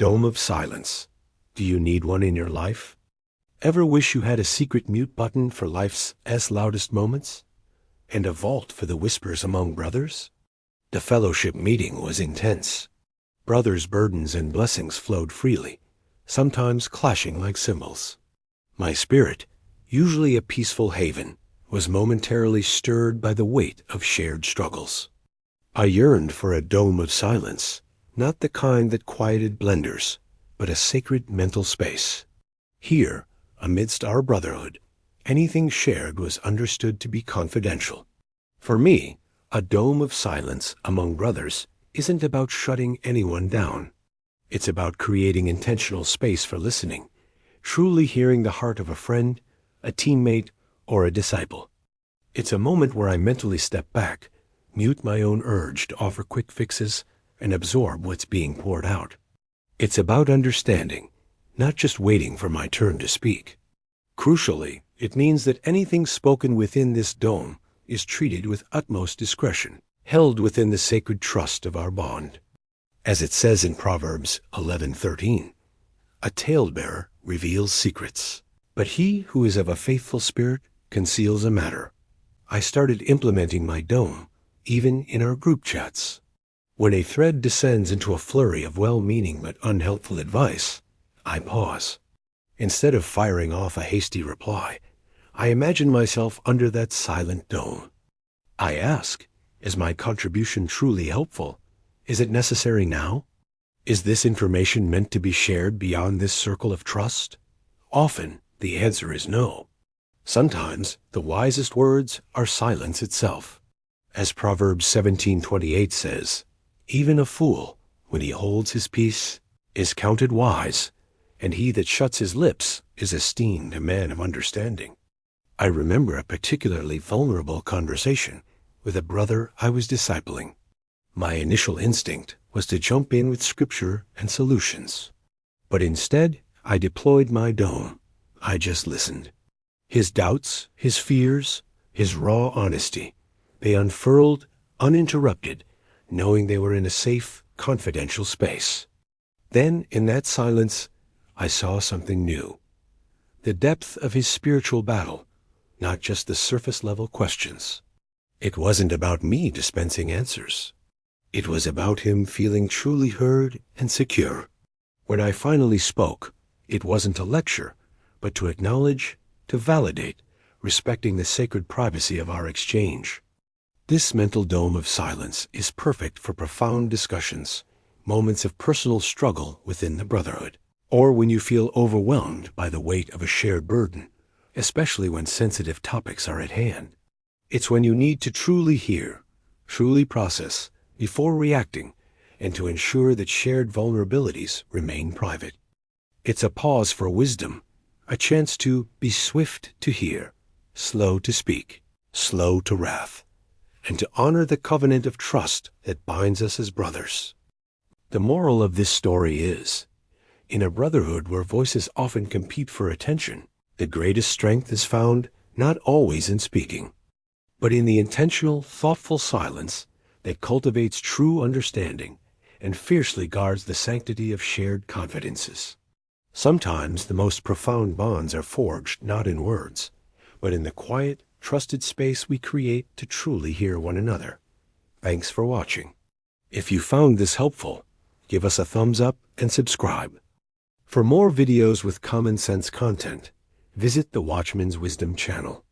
Dome of silence. Do you need one in your life? Ever wish you had a secret mute button for life's loudest moments? And a vault for the whispers among brothers? The fellowship meeting was intense. Brothers' burdens and blessings flowed freely, sometimes clashing like cymbals. My spirit, usually a peaceful haven, was momentarily stirred by the weight of shared struggles. I yearned for a dome of silence, not the kind that quieted blenders, but a sacred mental space. Here, amidst our brotherhood, anything shared was understood to be confidential. For me, a dome of silence among brothers isn't about shutting anyone down. It's about creating intentional space for listening, truly hearing the heart of a friend, a teammate, or a disciple. It's a moment where I mentally step back, mute my own urge to offer quick fixes, and absorb what's being poured out. It's about understanding, not just waiting for my turn to speak. Crucially, it means that anything spoken within this dome is treated with utmost discretion, held within the sacred trust of our bond. As it says in Proverbs 11:13, a talebearer reveals secrets, but he who is of a faithful spirit conceals a matter. I started implementing my dome, even in our group chats. When a thread descends into a flurry of well-meaning but unhelpful advice, I pause. Instead of firing off a hasty reply, I imagine myself under that silent dome. I ask, is my contribution truly helpful? Is it necessary now? Is this information meant to be shared beyond this circle of trust? Often, the answer is no. Sometimes, the wisest words are silence itself. As Proverbs 17:28 says, even a fool, when he holds his peace, is counted wise, and he that shuts his lips is esteemed a man of understanding. I remember a particularly vulnerable conversation with a brother I was discipling. My initial instinct was to jump in with scripture and solutions. But instead, I deployed my dome. I just listened. His doubts, his fears, his raw honesty, they unfurled, uninterrupted, knowing they were in a safe, confidential space. Then, in that silence, I saw something new. The depth of his spiritual battle, not just the surface-level questions. It wasn't about me dispensing answers. It was about him feeling truly heard and secure. When I finally spoke, it wasn't a lecture, but to acknowledge, to validate, respecting the sacred privacy of our exchange. This mental dome of silence is perfect for profound discussions, moments of personal struggle within the brotherhood, or when you feel overwhelmed by the weight of a shared burden, especially when sensitive topics are at hand. It's when you need to truly hear, truly process, before reacting, and to ensure that shared vulnerabilities remain private. It's a pause for wisdom, a chance to be swift to hear, slow to speak, slow to wrath, and to honor the covenant of trust that binds us as brothers. The moral of this story is, in a brotherhood where voices often compete for attention, the greatest strength is found not always in speaking, but in the intentional, thoughtful silence that cultivates true understanding and fiercely guards the sanctity of shared confidences. Sometimes the most profound bonds are forged not in words, but in the quiet, trusted space we create to truly hear one another. Thanks for watching. If you found this helpful, give us a thumbs up and subscribe. For more videos with common sense content, visit the Watchman's Wisdom channel.